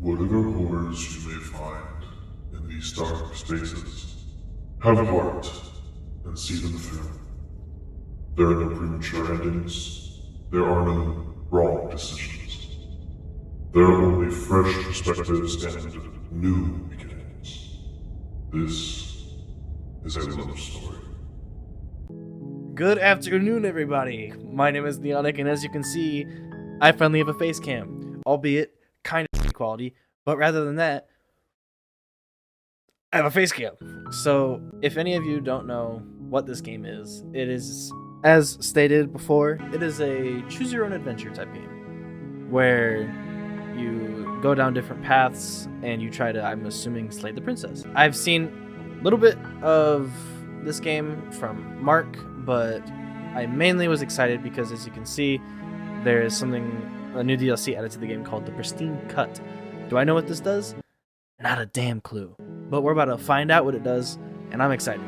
Whatever horrors you may find in these dark spaces, have a heart and see them through. There are no premature endings. There are no wrong decisions. There are only fresh perspectives and new beginnings. This is a love story. Good afternoon, everybody. My name is Neonic, and as you can see, I finally have a face cam, albeit kind of quality, but rather than that, I have a face cam. So, if any of you don't know what this game is, it is, as stated before, it is a choose your own adventure type game, where you go down different paths and you try to, I'm assuming, slay the princess. I've seen a little bit of this game from Mark, but I mainly was excited because, as you can see, there is a new DLC added to the game called the Pristine Cut. Do I know what this does? Not a damn clue. But we're about to find out what it does, and I'm excited.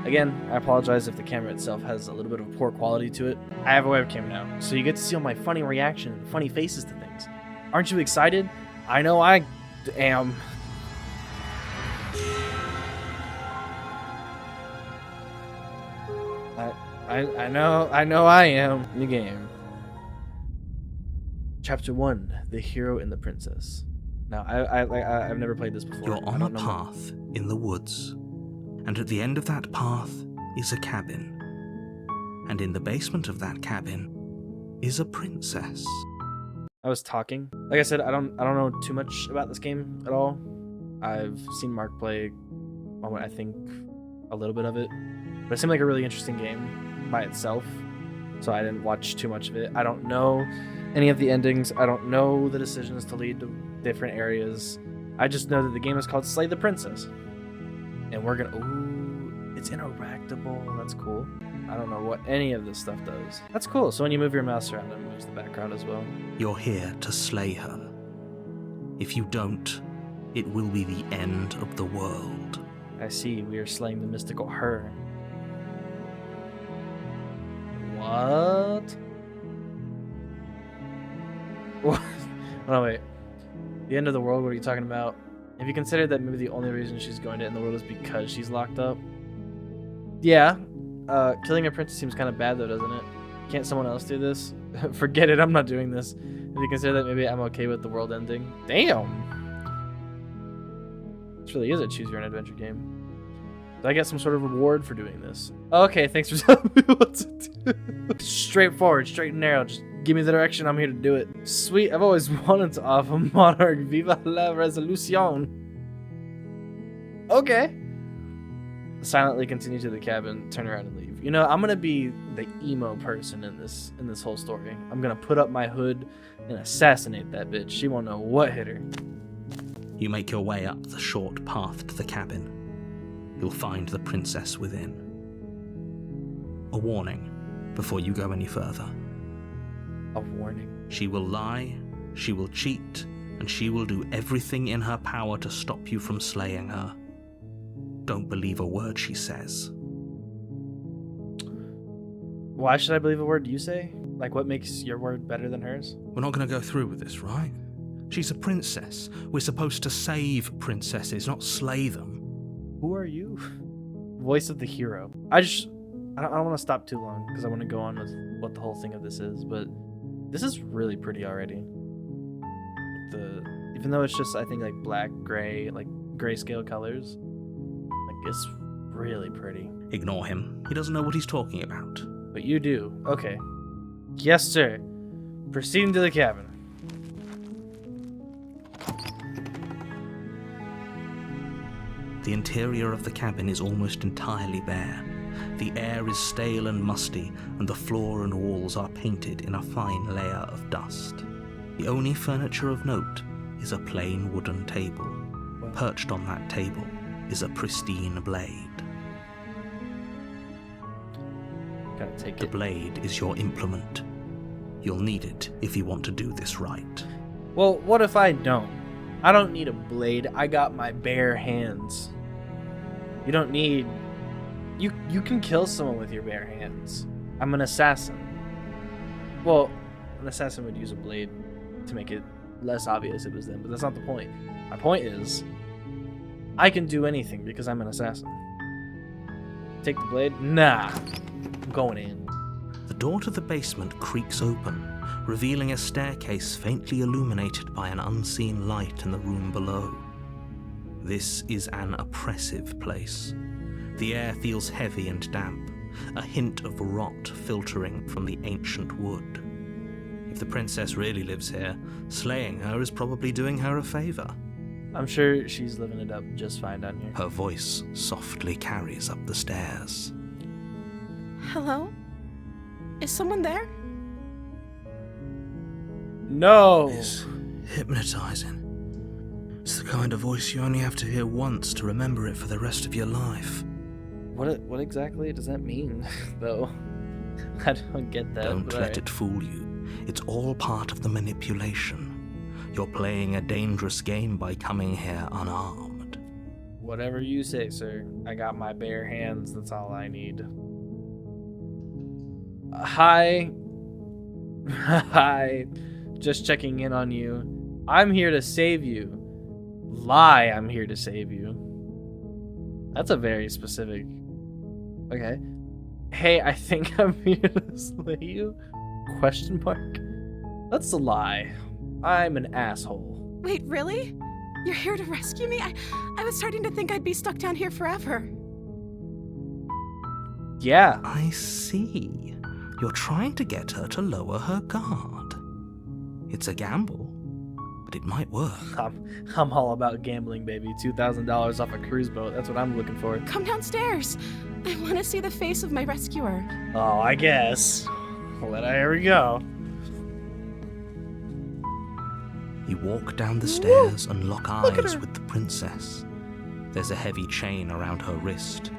Again, I apologize if the camera itself has a little bit of poor quality to it. I have a webcam now, so you get to see all my funny reaction and funny faces to things. Aren't you excited? I know I am. I know I am. New game. Chapter 1, The Hero and the Princess. Now, I've never played this before. You're on a path in the woods, and at the end of that path is a cabin. And in the basement of that cabin is a princess. I was talking. Like I said, I don't know too much about this game at all. I've seen Mark play, I think, a little bit of it. But it seemed like a really interesting game by itself, so I didn't watch too much of it. I don't know any of the endings. I don't know the decisions to lead to different areas. I just know that the game is called Slay the Princess. And we're gonna... Ooh, it's interactable. That's cool. I don't know what any of this stuff does. That's cool. So when you move your mouse around, it moves the background as well. You're here to slay her. If you don't, it will be the end of the world. I see. We are slaying the mystical her. What? What? Oh, wait. The end of the world? What are you talking about? Have you considered that maybe the only reason she's going to end the world is because she's locked up? Yeah. Killing a princess seems kind of bad, though, doesn't it? Can't someone else do this? Forget it. I'm not doing this. Have you considered that maybe I'm okay with the world ending? Damn. This really is a choose your own adventure game. Do I get some sort of reward for doing this? Okay, thanks for telling me what to do. Straightforward, straight and narrow. Just give me the direction. I'm here to do it. Sweet. I've always wanted to offer Monarch Viva la Resolution. Okay. Silently continue to the cabin, turn around and leave. You know, I'm gonna be the emo person in this whole story. I'm gonna put up my hood and assassinate that bitch. She won't know what hit her. You make your way up the short path to the cabin. You'll find the princess within. A warning before you go any further. A warning? She will lie, she will cheat, and she will do everything in her power to stop you from slaying her. Don't believe a word she says. Why should I believe a word you say? Like, what makes your word better than hers? We're not going to go through with this, right? She's a princess. We're supposed to save princesses, not slay them. Who are you? Voice of the hero. I don't want to stop too long because I want to go on with what the whole thing of this is, but this is really pretty already. Even though it's just, I think, like black, gray, like grayscale colors, like it's really pretty. Ignore him. He doesn't know what he's talking about. But you do. Okay. Yes, sir. Proceeding to the cabin. The interior of the cabin is almost entirely bare. The air is stale and musty, and the floor and walls are painted in a fine layer of dust. The only furniture of note is a plain wooden table. Perched on that table is a pristine blade. Gotta take The blade is your implement. You'll need it if you want to do this right. Well, what if I don't? I don't need a blade. I got my bare hands. You don't need... You can kill someone with your bare hands. I'm an assassin. Well, an assassin would use a blade to make it less obvious it was them, but that's not the point. My point is, I can do anything because I'm an assassin. Take the blade? Nah. I'm going in. The door to the basement creaks open, revealing a staircase faintly illuminated by an unseen light in the room below. This is an oppressive place. The air feels heavy and damp, a hint of rot filtering from the ancient wood. If the princess really lives here, slaying her is probably doing her a favor. I'm sure she's living it up just fine down here. Her voice softly carries up the stairs. Hello? Is someone there? No! It's hypnotizing. It's the kind of voice you only have to hear once to remember it for the rest of your life. What exactly does that mean, though? I don't get that. Don't let it fool you. It's all part of the manipulation. You're playing a dangerous game by coming here unarmed. Whatever you say, sir. I got my bare hands, that's all I need. Hi. Hi. Just checking in on you. I'm here to save you. Lie, I'm here to save you. That's a very specific... Okay. Hey, I think I'm here to slay you? Question mark? That's a lie. I'm an asshole. Wait, really? You're here to rescue me? I was starting to think I'd be stuck down here forever. Yeah. I see. You're trying to get her to lower her guard. It's a gamble, but it might work. I'm all about gambling, baby. $2,000 off a cruise boat. That's what I'm looking for. Come downstairs. I want to see the face of my rescuer. Oh, I guess. Well, here we go. You walk down the stairs and lock eyes with the princess. There's a heavy chain around her wrist,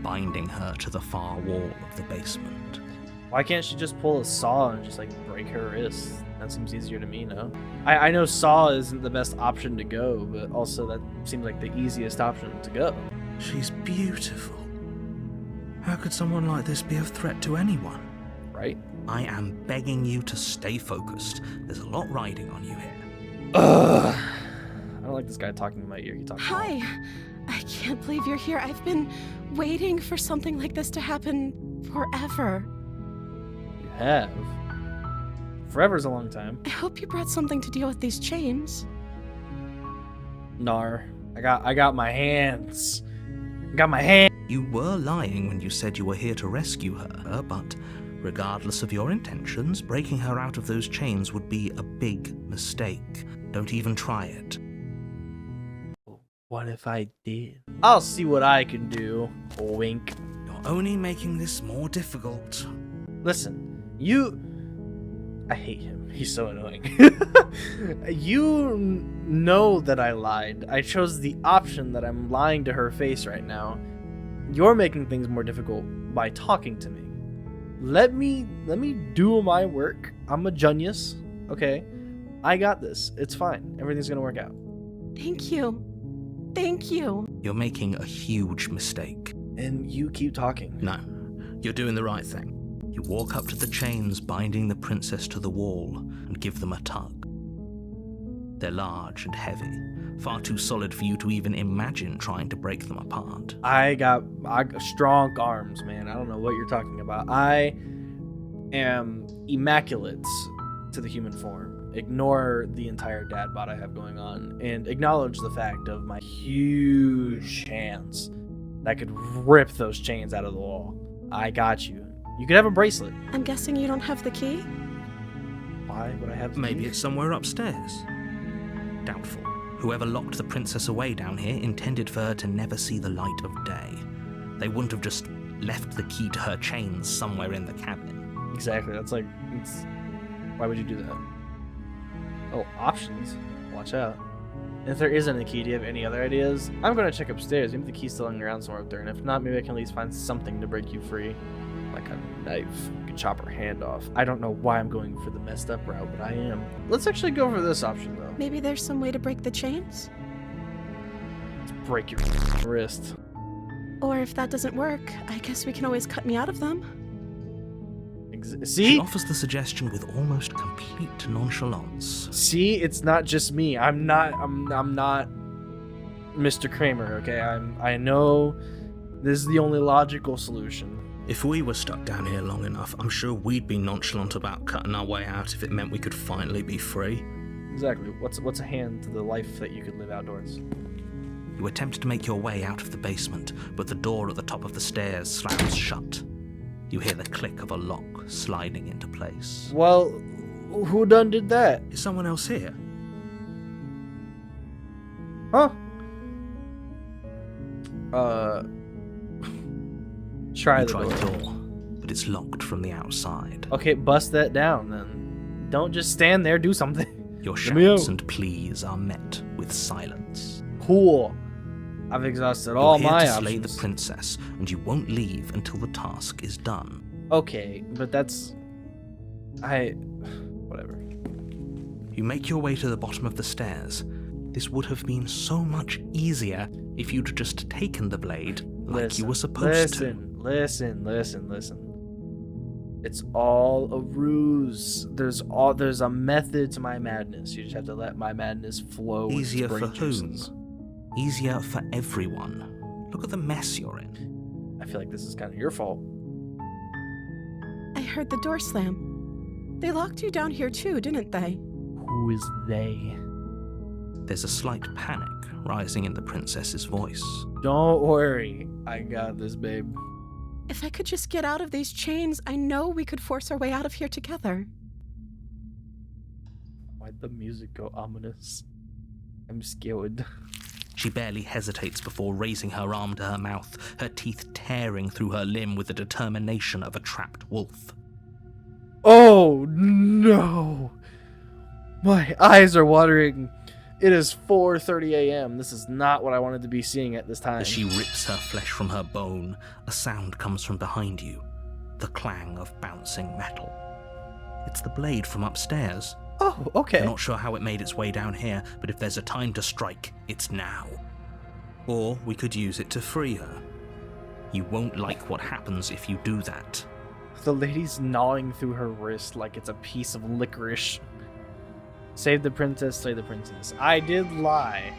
binding her to the far wall of the basement. Why can't she just pull a saw and just, like, break her wrist? That seems easier to me, no? I know saw isn't the best option to go, but also that seems like the easiest option to go. She's beautiful. How could someone like this be a threat to anyone? Right? I am begging you to stay focused. There's a lot riding on you here. Ugh. I don't like this guy talking in my ear. He talks a lot. Hi. I can't believe you're here. I've been waiting for something like this to happen forever. You have? Forever's a long time. I hope you brought something to deal with these chains. Nar. I got my hands. I got my hands. You were lying when you said you were here to rescue her, but regardless of your intentions, breaking her out of those chains would be a big mistake. Don't even try it. What if I did? I'll see what I can do. Wink. You're only making this more difficult. Listen, I hate him. He's so annoying. You know that I lied. I chose the option that I'm lying to her face right now. You're making things more difficult by talking to me. Let me do my work. I'm a genius. Okay? I got this. It's fine. Everything's gonna work out. Thank you. Thank you. You're making a huge mistake. And you keep talking. No, you're doing the right thing. You walk up to the chains binding the princess to the wall and give them a tug. They're large and heavy, far too solid for you to even imagine trying to break them apart. I got strong arms, man. I don't know what you're talking about. I am immaculate to the human form. Ignore the entire dad bod I have going on and acknowledge the fact of my huge hands that could rip those chains out of the wall. I got you. You could have a bracelet. I'm guessing you don't have the key? Why would I have the Maybe key? it's somewhere upstairs. Doubtful. Whoever locked the princess away down here intended for her to never see the light of day. They wouldn't have just left the key to her chains somewhere in the cabin. Exactly. Why would you do that? Oh, options. Watch out. If there isn't a key, do you have any other ideas? I'm going to check upstairs. Maybe the key's still hanging around somewhere up there. And if not, maybe I can at least find something to break you free. Like a knife. You can chop her hand off. I don't know why I'm going for the messed up route, but I am. Let's actually go for this option, though. Maybe there's some way to break the chains? Let's break your wrist. Or if that doesn't work, I guess we can always cut me out of them. See? She offers the suggestion with almost complete nonchalance. See, it's not just me. I'm not Mr. Kramer, okay? I know this is the only logical solution. If we were stuck down here long enough, I'm sure we'd be nonchalant about cutting our way out if it meant we could finally be free. Exactly. What's a hand to the life that you could live outdoors? You attempt to make your way out of the basement, but the door at the top of the stairs slams shut. You hear the click of a lock sliding into place. Well, who done did that? Is someone else here? Huh? Try You the try door. the door, but it's locked from the outside. Okay, bust that down then. Don't just stand there, do something. Your Let me shouts out. and pleas are met with silence. Cool. I've exhausted all You're here my to slay the options. princess, and you won't leave until the task is done. Okay, but that's... Whatever. You make your way to the bottom of the stairs. This would have been so much easier if you'd just taken the blade like you were supposed to. Listen. It's all a ruse. There's a method to my madness. You just have to let my madness flow. with its Easier for brain juices. whom? Easier for everyone. Look at the mess you're in. I feel like this is kind of your fault. I heard the door slam. They locked you down here too, didn't they? Who is they? There's a slight panic rising in the princess's voice. Don't worry. I got this, babe. If I could just get out of these chains, I know we could force our way out of here together. Why'd the music go ominous? I'm scared. She barely hesitates before raising her arm to her mouth, her teeth tearing through her limb with the determination of a trapped wolf. Oh no! My eyes are watering. It is 4:30 a.m. This is not what I wanted to be seeing at this time. As she rips her flesh from her bone, a sound comes from behind you, the clang of bouncing metal. It's the blade from upstairs. Oh, okay. You're not sure how it made its way down here, but if there's a time to strike, it's now. Or we could use it to free her. You won't like what happens if you do that. The lady's gnawing through her wrist like it's a piece of licorice. Save the princess, slay the princess. I did lie.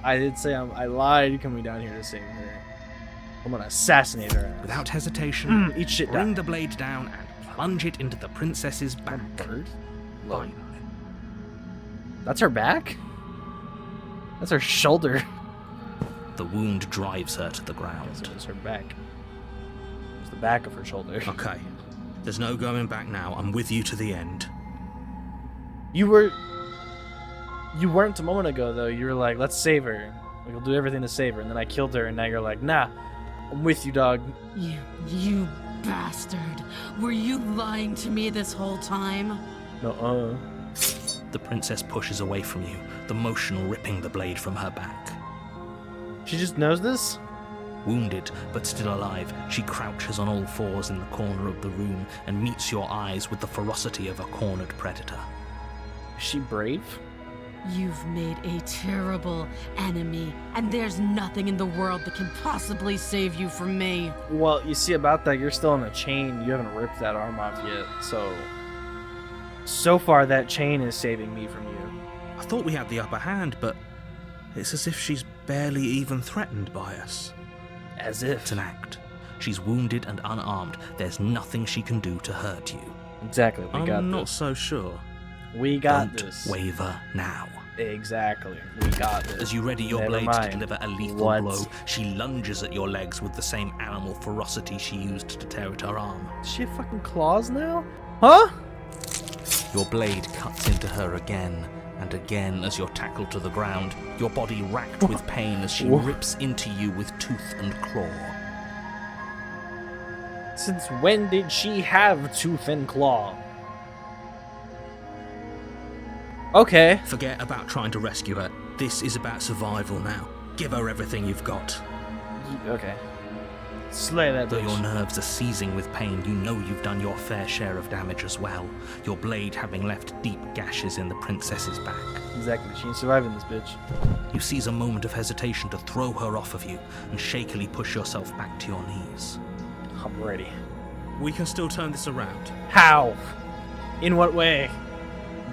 I did say I lied coming down here to save her. I'm gonna assassinate her ass. Without hesitation, Eat shit bring down. the blade down and plunge it into the princess's back. Bird? Fine. That's her back? That's her shoulder. The wound drives her to the Yes, ground. it was her back. It was the back of her shoulder. Okay, there's no going back now. I'm with you to the end. You weren't a moment ago, though. You were like, let's save her. We'll do everything to save her. And then I killed her, and now you're like, nah, I'm with you, dog. You bastard. Were you lying to me this whole time? No, The princess pushes away from you, the motion ripping the blade from her back. She just knows this? Wounded, but still alive, she crouches on all fours in the corner of the room and meets your eyes with the ferocity of a cornered predator. Is she brave? You've made a terrible enemy, and there's nothing in the world that can possibly save you from me. Well, you see about that, you're still in a chain. You haven't ripped that arm off yet, so far that chain is saving me from you. I thought we had the upper hand, but it's as if she's barely even threatened by us. As if. It's an act. She's wounded and unarmed. There's nothing she can do to hurt you. Exactly, we got I'm not this. so sure. We got Don't this. waver now. Exactly, we got this. As you ready your Never blade mind. to deliver a lethal What? blow, she lunges at your legs with the same animal ferocity she used to tear at her arm. Does she have fucking claws now? Huh? Your blade cuts into her again and again as you're tackled to the ground, your body racked with pain as she Whoa. rips into you with tooth and claw. Since when did she have tooth and claw? Okay. Forget about trying to rescue her. This is about survival now. Give her everything you've got. Okay. Slay that Though your bitch. nerves are seizing with pain, you know you've done your fair share of damage as well, your blade having left deep gashes in the princess's back. Exactly, she ain't surviving this bitch. You seize a moment of hesitation to throw her off of you and shakily push yourself back to your knees. I'm ready. We can still turn this around. How? In what way?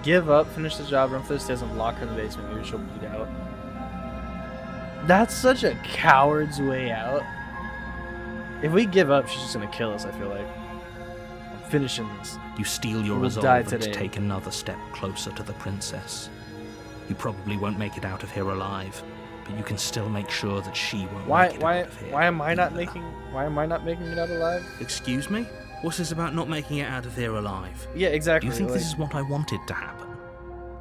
Give up, finish the job, run for the stairs, and lock her in the basement. Maybe she'll bleed out. That's such a coward's way out. If we give up, she's just gonna kill us, I feel like. I'm finishing this. You steel your We'll die resolve and today. take another step closer to the princess. You probably won't make it out of here alive, but you can still make sure that she won't make it out of here. Why am I not either. making it out alive? Excuse me? What's this about not making it out of here alive? Yeah, Do exactly. you think like- this is what I wanted to happen?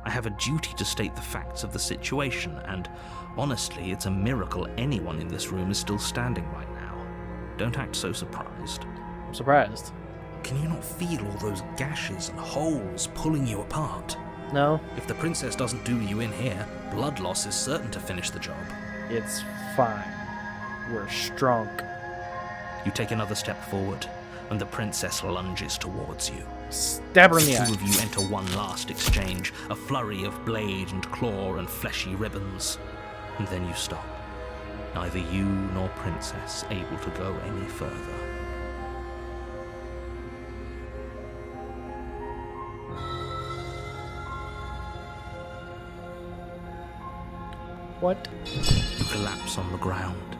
I have a duty to state the facts of the situation, and honestly, it's a miracle anyone in this room is still standing right now. Don't act so surprised. I'm surprised. Can you not feel all those gashes and holes pulling you apart? No, If the princess doesn't do you in here, blood loss is certain to finish the job. it's fine. We're strong. You take another step forward, and the princess lunges towards you. Stab her in The the two eye. of you enter one last exchange, a flurry of blade and claw and fleshy ribbons, and then you stop. Neither you nor princess able to go any further. What? You collapse on the ground,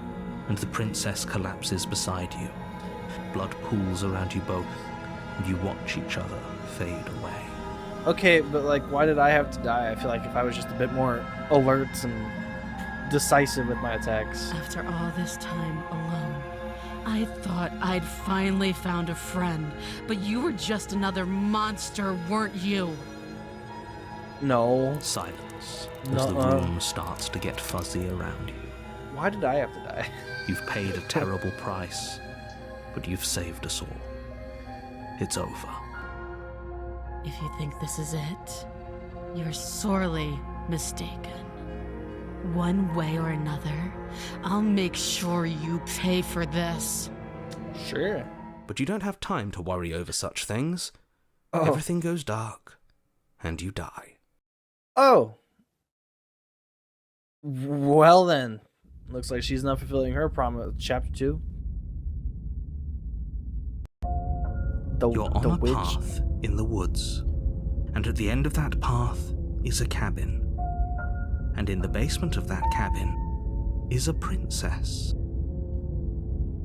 and the princess collapses beside you. Blood pools around you both, and you watch each other fade away. Okay, but like, why did I have to die? I feel like if I was just a bit more alert and decisive with my attacks. After all this time alone, I thought I'd finally found a friend, but you were just another monster, weren't you? No. Silence as the Nuh-uh. room starts to get fuzzy around you. Why did I have to die? You've paid a terrible price, but you've saved us all. It's over. If you think this is it, you're sorely mistaken. One way or another, I'll make sure you pay for this. Sure. But you don't have time to worry over such things. Oh. Everything goes dark, and you die. Oh. Well then. Looks like she's not fulfilling her promise. Chapter 2. You're on the a witch. path in the woods, and at the end of that path is a cabin. And in the basement of that cabin is a princess.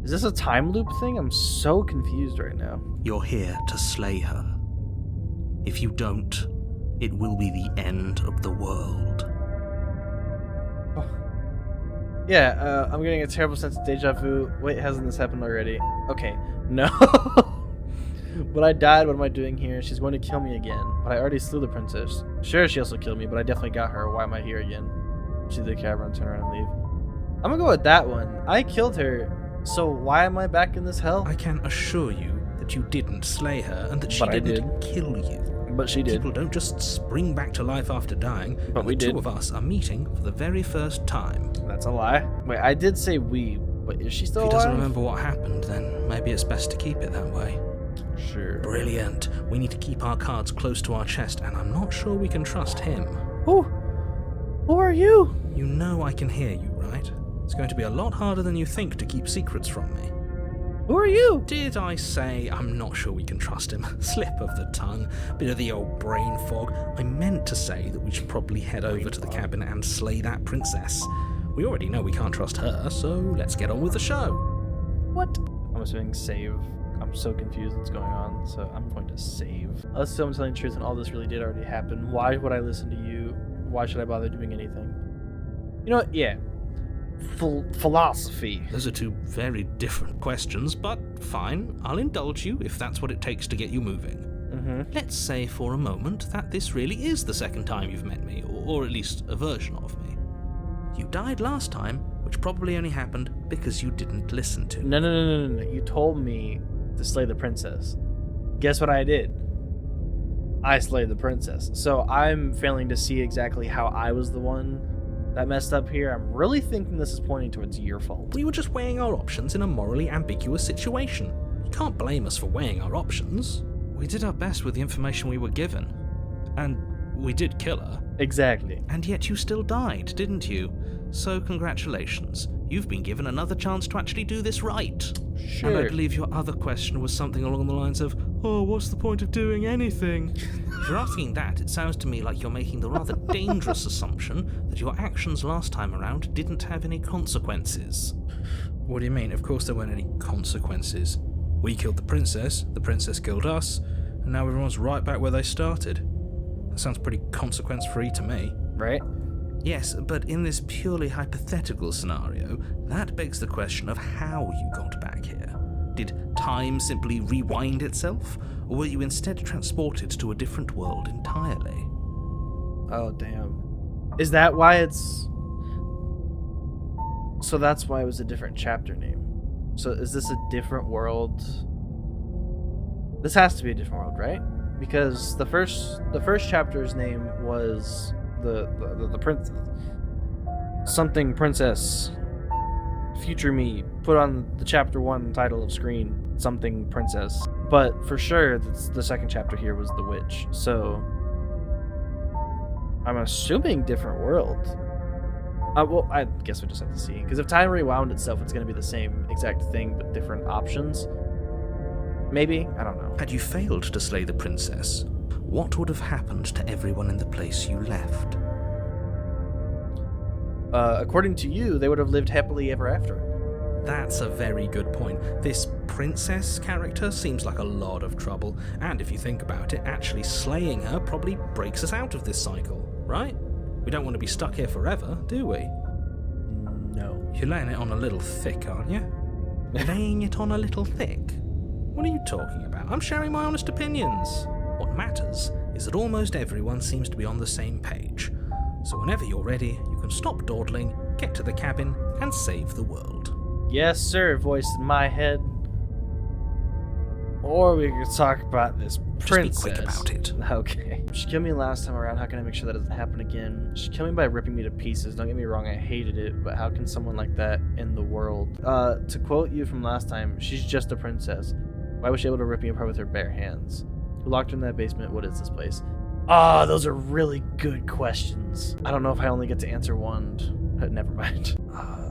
Is this a time loop thing? I'm so confused right now. You're here to slay her. If you don't, it will be the end of the world. Yeah, I'm getting a terrible sense of deja vu. Wait, hasn't this happened already? Okay, no. But I died, what am I doing here? She's going to kill me again. But I already slew the princess. Sure, she also killed me, but I definitely got her. Why am I here again? She did the cavern, turn around and leave. I'm gonna go with that one. I killed her, so why am I back in this hell? I can assure you that you didn't slay her and that she But I didn't kill you. But she did. People don't just spring back to life after dying, But and we the did. two of us are meeting for the very first time. That's a lie. Wait, I did say we, but is she still If he alive? doesn't remember what happened, then maybe it's best to keep it that way. Sure. Brilliant. We need to keep our cards close to our chest, and I'm not sure we can trust him. Who are you? You know I can hear you, right? It's going to be a lot harder than you think to keep secrets from me. Who are you? Did I say I'm not sure we can trust him? Slip of the tongue, bit of the old brain fog. I meant to say that we should probably head over to the cabin and slay that princess. We already know we can't trust her, so let's get on with the show. What? I'm assuming save. I'm so confused what's going on, so I'm going to save. Let's assume I'm telling the truth and all this really did already happen. Why would I listen to you? Why should I bother doing anything? You know what? Yeah. Philosophy. Those are two very different questions, but fine, I'll indulge you if that's what it takes to get you moving. Mm-hmm. Let's say for a moment that this really is the second time you've met me, or at least a version of me. You died last time, which probably only happened because you didn't listen to me. No. You told me to slay the princess. Guess what I did? I slayed the princess. So I'm failing to see exactly how I was the one that messed up here. I'm really thinking this is pointing towards your fault. We were just weighing our options in a morally ambiguous situation. You can't blame us for weighing our options. We did our best with the information we were given, and we did kill her. Exactly. And yet you still died, didn't you? So congratulations. You've been given another chance to actually do this right. Sure. And I believe your other question was something along the lines of, oh, what's the point of doing anything? If you're asking that, it sounds to me like you're making the rather dangerous assumption that your actions last time around didn't have any consequences. What do you mean? Of course there weren't any consequences. We killed the princess killed us, and now everyone's right back where they started. That sounds pretty consequence-free to me. Right? Yes, but in this purely hypothetical scenario, that begs the question of how you got back here. Did time simply rewind itself, or were you instead transported to a different world entirely? Oh, damn. Is that why it's... So that's why it was a different chapter name. So is this a different world? This has to be a different world, right? Because the first chapter's name was the prince, something princess, future me, put on the chapter 1 title of screen, something princess. But for sure, the second chapter here was the witch. So I'm assuming different world. Well, I guess we just have to see. Because if time rewound itself, it's going to be the same exact thing, but different options. Maybe? I don't know. Had you failed to slay the princess, what would have happened to everyone in the place you left? According to you, they would have lived happily ever after. That's a very good point. This princess character seems like a lot of trouble, and if you think about it, actually slaying her probably breaks us out of this cycle, right? We don't want to be stuck here forever, do we? No. You're laying it on a little thick, aren't you? Laying it on a little thick? What are you talking about? I'm sharing my honest opinions. What matters is that almost everyone seems to be on the same page. So whenever you're ready, you can stop dawdling, get to the cabin, and save the world. Yes, sir, voice in my head. Or we could talk about this princess. Just be quick about it. Okay. She killed me last time around. How can I make sure that doesn't happen again? She killed me by ripping me to pieces. Don't get me wrong, I hated it, but how can someone like that in the world? To quote you from last time, she's just a princess. Why was she able to rip me apart with her bare hands? Who locked her in that basement? What is this place? Ah, those are really good questions. I don't know if I only get to answer one. Never mind.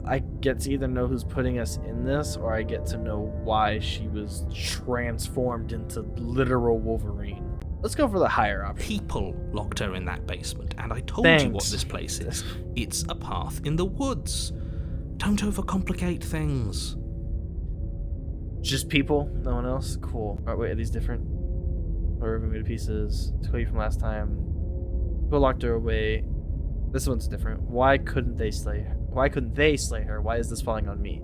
I get to either know who's putting us in this, or I get to know why she was transformed into literal Wolverine. Let's go for the higher option. People locked her in that basement, and I told you what this place is. It's a path in the woods. Don't overcomplicate things. Just people? No one else? Cool. Alright, wait, are these different? Or ripping me to pieces. To you from last time. Who locked her away? This one's different. Why couldn't they slay her? Why couldn't they slay her? Why is this falling on me?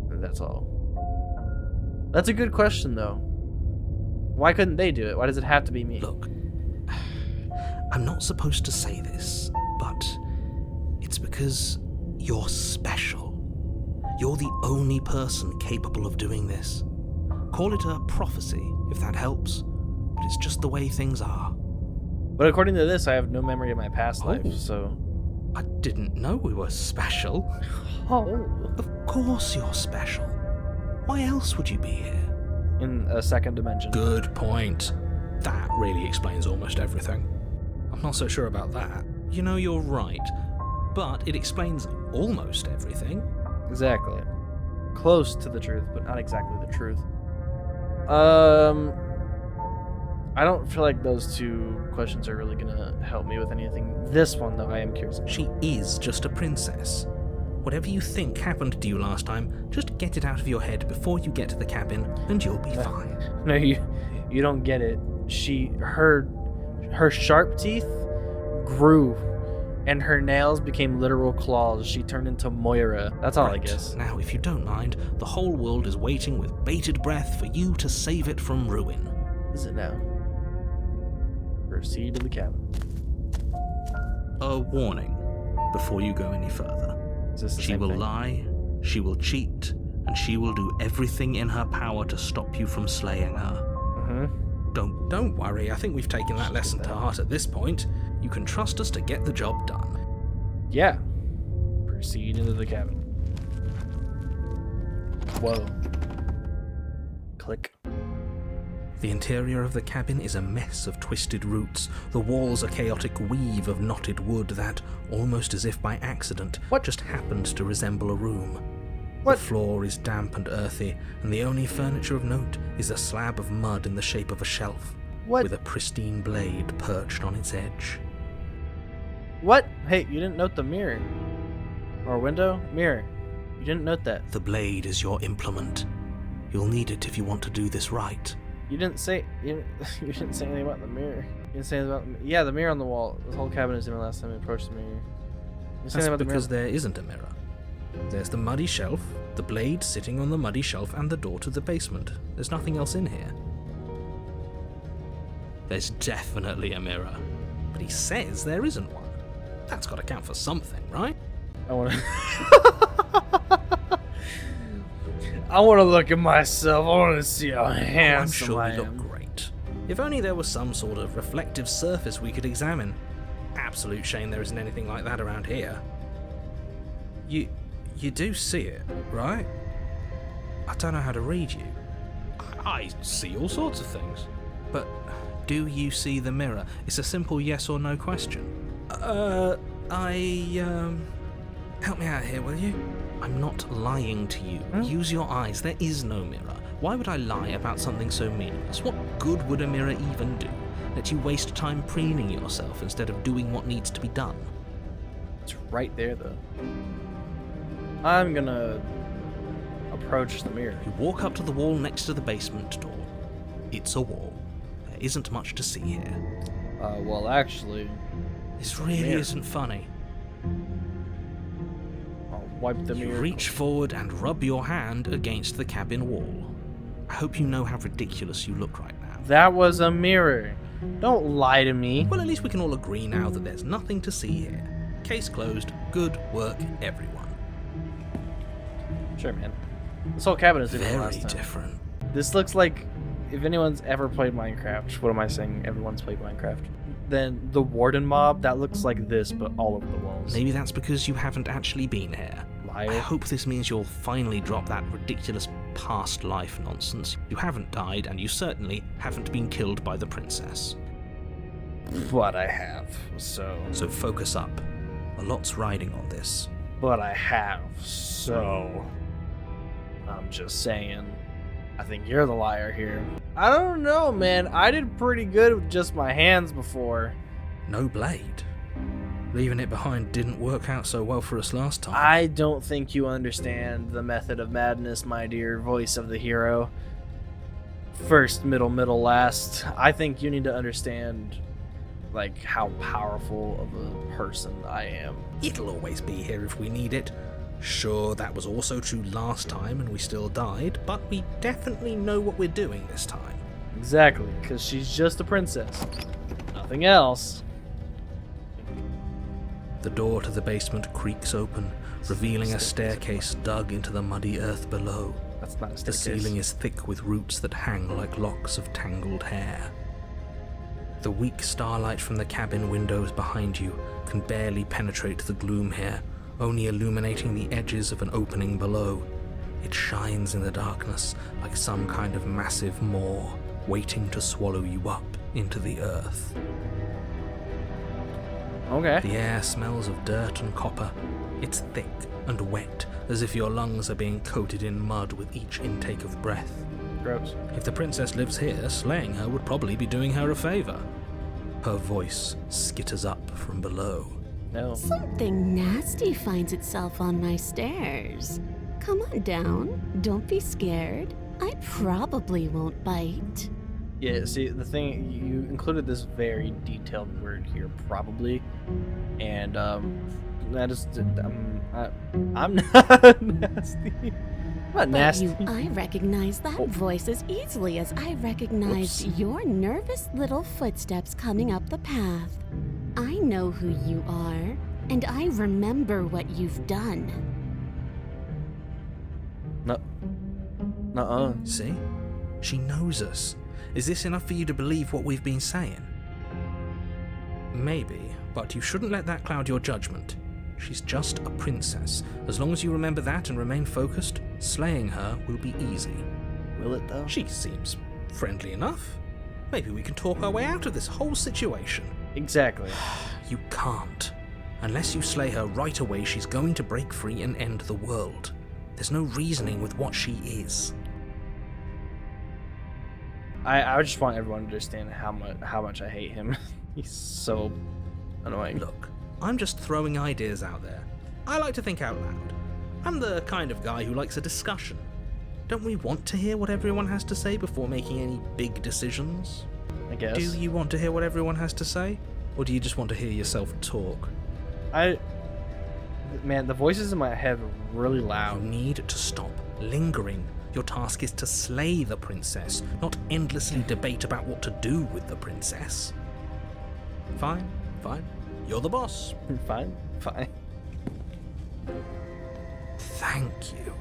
And that's all. That's a good question, though. Why couldn't they do it? Why does it have to be me? Look, I'm not supposed to say this, but it's because you're special. You're the only person capable of doing this. Call it a prophecy, if that helps, but it's just the way things are. But according to this, I have no memory of my past life, so... I didn't know we were special. Oh. Of course you're special. Why else would you be here? In a second dimension. Good point. That really explains almost everything. I'm not so sure about that. You know, you're right. But it explains almost everything. Exactly. Close to the truth, but not exactly the truth. I don't feel like those two questions are really gonna help me with anything. This one, though, I am curious. She is just a princess. Whatever you think happened to you last time, just get it out of your head before you get to the cabin, and you'll be fine. No, you don't get it. Her sharp teeth grew, and her nails became literal claws. She turned into Moira. That's all, right. I guess. Now, if you don't mind, the whole world is waiting with bated breath for you to save it from ruin. Is it now? Proceed to the cabin. A warning before you go any further. She will lie, she will cheat, and she will do everything in her power to stop you from slaying her. Mm-hmm. Don't worry, I think we've taken that lesson to heart at this point. You can trust us to get the job done. Yeah. Proceed into the cabin. Whoa. Click. The interior of the cabin is a mess of twisted roots. The walls a chaotic weave of knotted wood that, almost as if by accident, just happens to resemble a room. What? The floor is damp and earthy, and the only furniture of note is a slab of mud in the shape of a shelf, What? with a pristine blade perched on its edge. What? Hey, you didn't note the mirror. Or window? Mirror. You didn't note that. The blade is your implement. You'll need it if you want to do this right. You didn't say you didn't say anything about the mirror. You didn't say anything about the mirror on the wall. The whole cabin is different last time we approached the mirror. You didn't say That's anything about because the mirror. there isn't a mirror. There's the muddy shelf, the blade sitting on the muddy shelf, and the door to the basement. There's nothing else in here. There's definitely a mirror, but he says there isn't one. That's got to count for something, right? I want to. I want to look at myself. I want to see how I'm handsome sure I we look am. great. If only there was some sort of reflective surface we could examine. Absolute shame there isn't anything like that around here. You do see it, right? I don't know how to read you. I see all sorts of things. But do you see the mirror? It's a simple yes or no question. Help me out here, will you? I'm not lying to you. Use your eyes. There is no mirror. Why would I lie about something so meaningless? What good would a mirror even do? Let you waste time preening yourself instead of doing what needs to be done. It's right there, though. I'm gonna approach the mirror. You walk up to the wall next to the basement door. It's a wall. There isn't much to see here. Well, actually, This really mirror. isn't funny. I'll wipe the You mirror. reach forward and rub your hand against the cabin wall. I hope you know how ridiculous you look right now. That was a mirror. Don't lie to me. Well, at least we can all agree now that there's nothing to see here. Case closed. Good work, everyone. Sure, man. This whole cabin is different from Very last time. different. This looks like, if anyone's ever played Minecraft, what am I saying? Everyone's played Minecraft. Then the warden mob, that looks like this, but all over the walls. Maybe that's because you haven't actually been here. I Liar. hope this means you'll finally drop that ridiculous past life nonsense. You haven't died, and you certainly haven't been killed by the princess. But I have, so. So focus up. A lot's riding on this. But I have, so. I'm just saying. I think you're the liar here. I don't know, man. I did pretty good with just my hands before. No blade. Leaving it behind didn't work out so well for us last time. I don't think you understand the method of madness, my dear voice of the hero. First, middle, last. I think you need to understand, like, how powerful of a person I am. It'll always be here if we need it. Sure, that was also true last time and we still died, but we definitely know what we're doing this time. Exactly, because she's just a princess. Nothing else. The door to the basement creaks open, revealing a staircase dug into the muddy earth below. That's not a The staircase. ceiling is thick with roots that hang like locks of tangled hair. The weak starlight from the cabin windows behind you can barely penetrate the gloom here, only illuminating the edges of an opening below. It shines in the darkness like some kind of massive maw, waiting to swallow you up into the earth. Okay. The air smells of dirt and copper. It's thick and wet, as if your lungs are being coated in mud with each intake of breath. Gross. If the princess lives here, slaying her would probably be doing her a favor. Her voice skitters up from below. No. Something nasty finds itself on my stairs. Come on down. Don't be scared. I probably won't bite. Yeah, see, the thing, you included this very detailed word here, probably. And, that is, I'm not nasty. I'm not nasty. But I recognize that Oh. voice as easily as I recognized Whoops. your nervous little footsteps coming up the path. I know who you are, and I remember what you've done. Nuh-uh. See? She knows us. Is this enough for you to believe what we've been saying? Maybe, but you shouldn't let that cloud your judgment. She's just a princess. As long as you remember that and remain focused, slaying her will be easy. Will it, though? She seems friendly enough. Maybe we can talk our way out of this whole situation. Exactly. You can't. Unless you slay her right away, she's going to break free and end the world. There's no reasoning with what she is. I just want everyone to understand how much I hate him. He's so annoying. Look, I'm just throwing ideas out there. I like to think out loud. I'm the kind of guy who likes a discussion. Don't we want to hear what everyone has to say before making any big decisions? I guess. Do you want to hear what everyone has to say? Or do you just want to hear yourself talk? Man, the voices in my head are really You loud. need to stop lingering. Your task is to slay the princess, not endlessly debate about what to do with the princess. Fine. You're the boss. Fine. Thank you.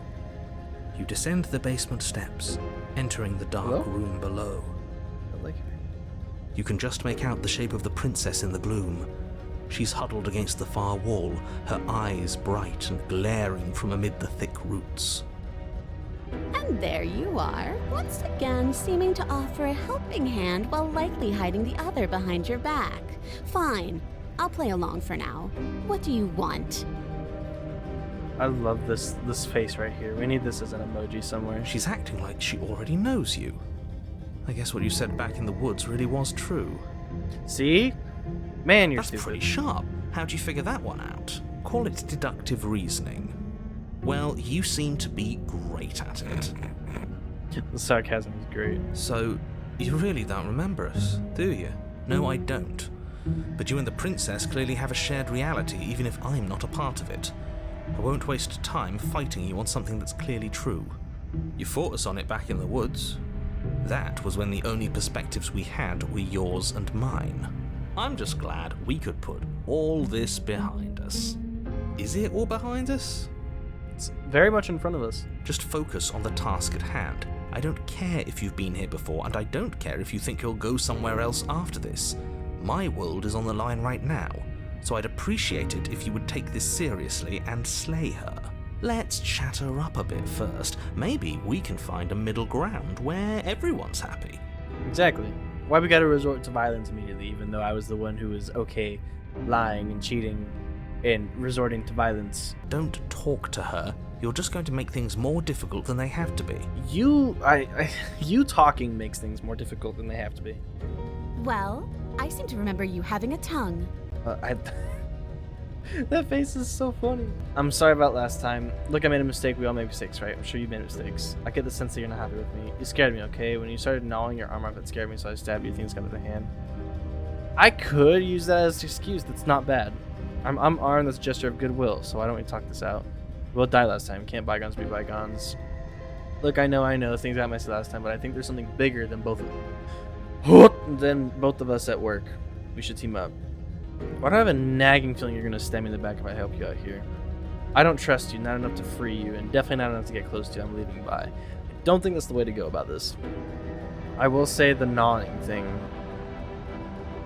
You descend the basement steps, entering the dark Hello? room below. I like it. You can just make out the shape of the princess in the gloom. She's huddled against the far wall, her eyes bright and glaring from amid the thick roots. And there you are, once again seeming to offer a helping hand while likely hiding the other behind your back. Fine, I'll play along for now. What do you want? I love this face right here. We need this as an emoji somewhere. She's acting like she already knows you. I guess what you said back in the woods really was true. See? Man, you're That's stupid. pretty sharp. How'd you figure that one out? Call it deductive reasoning. Well, you seem to be great at it. The sarcasm is great. So, you really don't remember us, do you? No, I don't. But you and the princess clearly have a shared reality, even if I'm not a part of it. I won't waste time fighting you on something that's clearly true. You fought us on it back in the woods. That was when the only perspectives we had were yours and mine. I'm just glad we could put all this behind us. Is it all behind us? It's very much in front of us. Just focus on the task at hand. I don't care if you've been here before, and I don't care if you think you'll go somewhere else after this. My world is on the line right now, so I'd appreciate it if you would take this seriously and slay her. Let's chat her up a bit first. Maybe we can find a middle ground where everyone's happy. Exactly. Why we gotta resort to violence immediately, even though I was the one who was okay lying and cheating and resorting to violence. Don't talk to her. You're just going to make things more difficult than they have to be. You talking makes things more difficult than they have to be. Well, I seem to remember you having a tongue. That face is so funny. I'm sorry about last time. Look, I made a mistake. We all make mistakes, right? I'm sure you made mistakes. I get the sense that you're not happy with me. You scared me, okay? When you started gnawing your arm off, it scared me, so I stabbed you. Things got out of hand. I could use that as an excuse. That's not bad. I'm armed. That's a gesture of goodwill, so why don't we talk this out? We both died last time. Can't bygones be bygones. Look, I know. Things got messy last time, but I think there's something bigger than both of us at work. We should team up. Why do I have a nagging feeling you're going to stab me in the back if I help you out here? I don't trust you, not enough to free you, and definitely not enough to get close to you. I'm leaving by. I don't think that's the way to go about this. I will say the gnawing thing.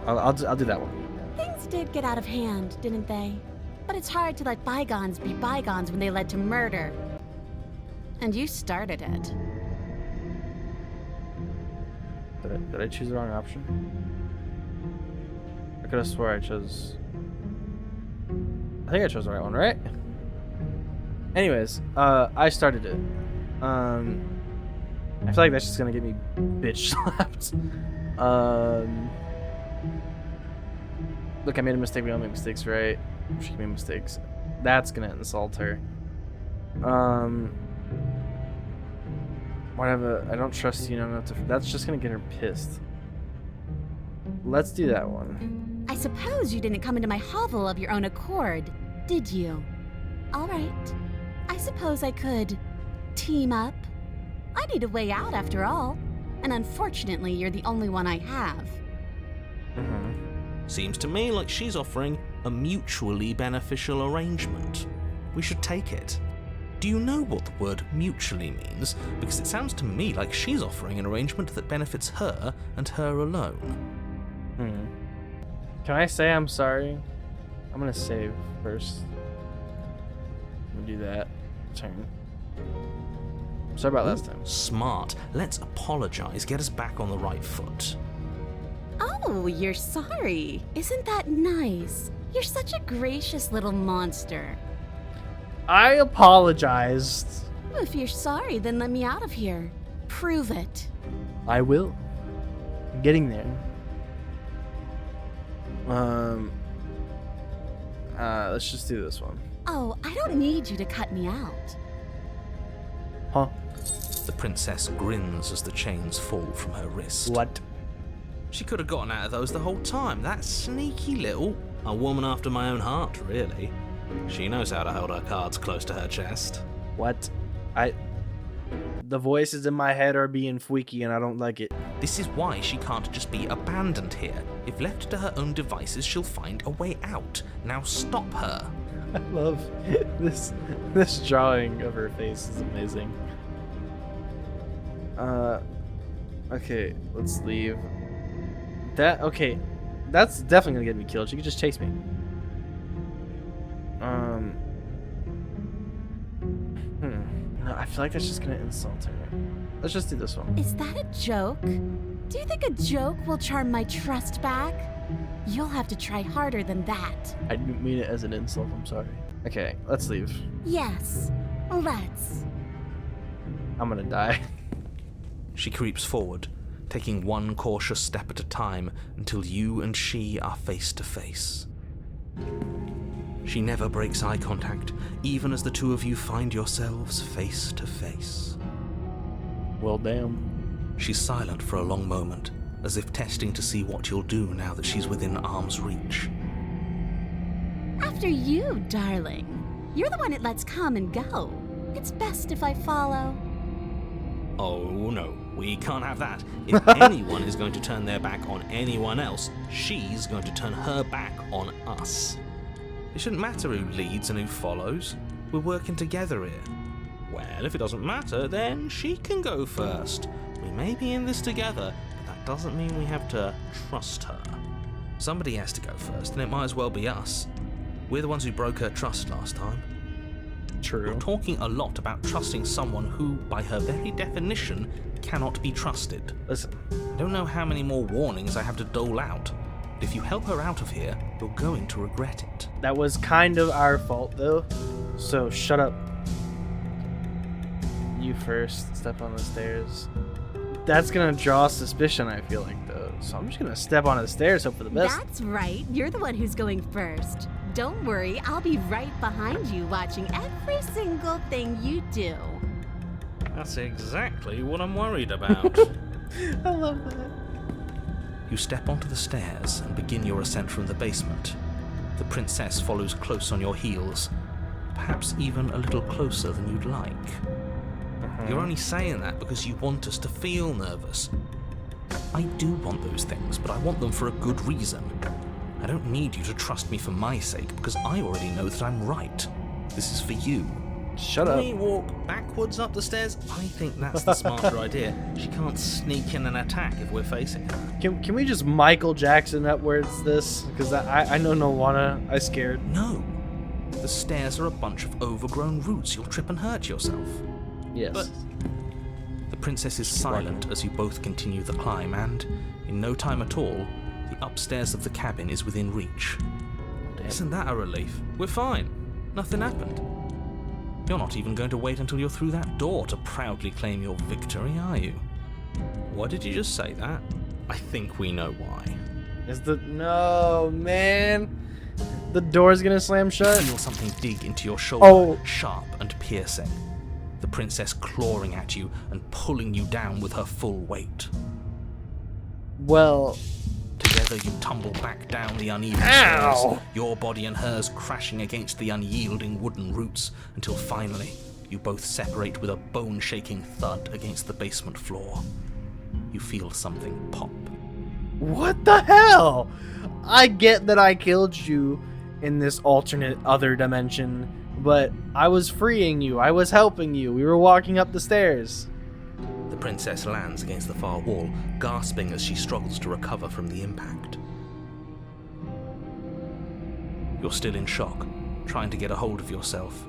I'll do that one. Things did get out of hand, didn't they? But it's hard to let bygones be bygones when they led to murder. And you started it. Did I choose the wrong option? I could have swore I chose... I think I chose the right one, right? Anyways, I started it. I feel like that's just gonna get me bitch slapped. Look, I made a mistake. We all make mistakes, right? She made mistakes. That's gonna insult her. Whatever. I don't trust you. Enough to. That's just gonna get her pissed. Let's do that one. I suppose you didn't come into my hovel of your own accord, did you? All right. I suppose I could team up. I need a way out after all. And unfortunately, you're the only one I have. Seems to me like she's offering a mutually beneficial arrangement. We should take it. Do you know what the word mutually means? Because it sounds to me like she's offering an arrangement that benefits her and her alone. Can I say I'm sorry? I'm gonna save first. I'm gonna do that. Turn. Sorry about last time. Smart. Let's apologize. Get us back on the right foot. Oh, you're sorry. Isn't that nice? You're such a gracious little monster. I apologized. If you're sorry, then let me out of here. Prove it. I will. I'm getting there. Let's just do this one. Oh, I don't need you to cut me out. Huh? The princess grins as the chains fall from her wrist. What? She could have gotten out of those the whole time. That sneaky little... A woman after my own heart, really. She knows how to hold her cards close to her chest. What? The voices in my head are being freaky and I don't like it. This is why she can't just be abandoned here. If left to her own devices, she'll find a way out. Now stop her. I love this drawing of her face is amazing. Okay, let's leave. Okay, that's definitely gonna get me killed. She could just chase me. No, I feel like that's just gonna insult her. Let's just do this one. Is that a joke? Do you think a joke will charm my trust back? You'll have to try harder than that. I didn't mean it as an insult, I'm sorry. Okay, let's leave. Yes, let's. I'm gonna die. She creeps forward, taking one cautious step at a time until you and she are face to face. She never breaks eye contact, even as the two of you find yourselves face to face. Well, damn. She's silent for a long moment, as if testing to see what you'll do now that she's within arm's reach. After you, darling. You're the one it lets come and go. It's best if I follow. Oh no, we can't have that. If anyone is going to turn their back on anyone else, she's going to turn her back on us. It shouldn't matter who leads and who follows. We're working together here. Well, if it doesn't matter, then she can go first. We may be in this together, but that doesn't mean we have to trust her. Somebody has to go first, and it might as well be us. We're the ones who broke her trust last time. True. You're talking a lot about trusting someone who, by her very definition, cannot be trusted. Listen. I don't know how many more warnings I have to dole out. But if you help her out of here, you're going to regret it. That was kind of our fault, though. So shut up. You first. Step on the stairs. That's gonna draw suspicion, I feel like, though. So I'm just gonna step on the stairs, hope for the best. That's right. You're the one who's going first. Don't worry, I'll be right behind you watching every single thing you do. That's exactly what I'm worried about. I love that. You step onto the stairs and begin your ascent from the basement. The princess follows close on your heels, perhaps even a little closer than you'd like. You're only saying that because you want us to feel nervous. I do want those things, but I want them for a good reason. I don't need you to trust me for my sake, because I already know that I'm right. This is for you. Shut Can up. we walk backwards up the stairs? I think that's the smarter idea. She can't sneak in and attack if we're facing her. Can we just Michael Jackson upwards this? Because I know no wanna. I scared. No. The stairs are a bunch of overgrown roots. You'll trip and hurt yourself. Yes. But the princess is silent as you both continue the climb, and in no time at all, the upstairs of the cabin is within reach. Damn. Isn't that a relief? We're fine. Nothing happened. You're not even going to wait until you're through that door to proudly claim your victory, are you? Why did you just say that? I think we know why. No, man. The door's gonna slam You shut. feel something dig into your shoulder, Oh. sharp and piercing. The princess clawing at you and pulling you down with her full weight. Well, Together you tumble back down the uneven Ow! stairs, your body and hers crashing against the unyielding wooden roots, until finally you both separate with a bone-shaking thud against the basement floor. You feel something pop. what the hell? I get that I killed you in this alternate other dimension, but I was freeing you. I was helping you. We were walking up the stairs. The princess lands against the far wall, gasping as she struggles to recover from the impact. You're still in shock, trying to get a hold of yourself.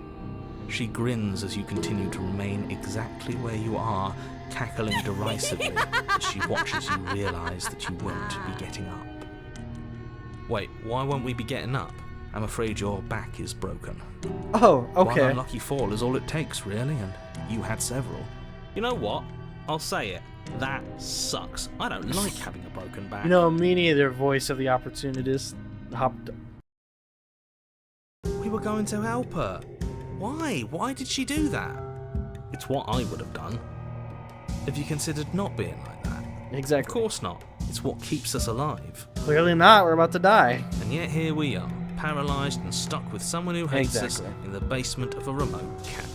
She grins as you continue to remain exactly where you are, cackling derisively as she watches you realise that you won't be getting up. Wait, why won't we be getting up? I'm afraid your back is broken. Oh, One okay. unlucky fall is all it takes, really, and you had several. You know what? I'll say it. That sucks. I don't like having a broken back. You know, me neither, voice of the opportunist. Hopped. We were going to help her. Why? Why did she do that? It's what I would have done. Have you considered not being like that? Exactly. Of course not. It's what keeps us alive. Clearly not. We're about to die. And yet here we are, paralysed and stuck with someone who hates us Exactly. in the basement of a remote cabin.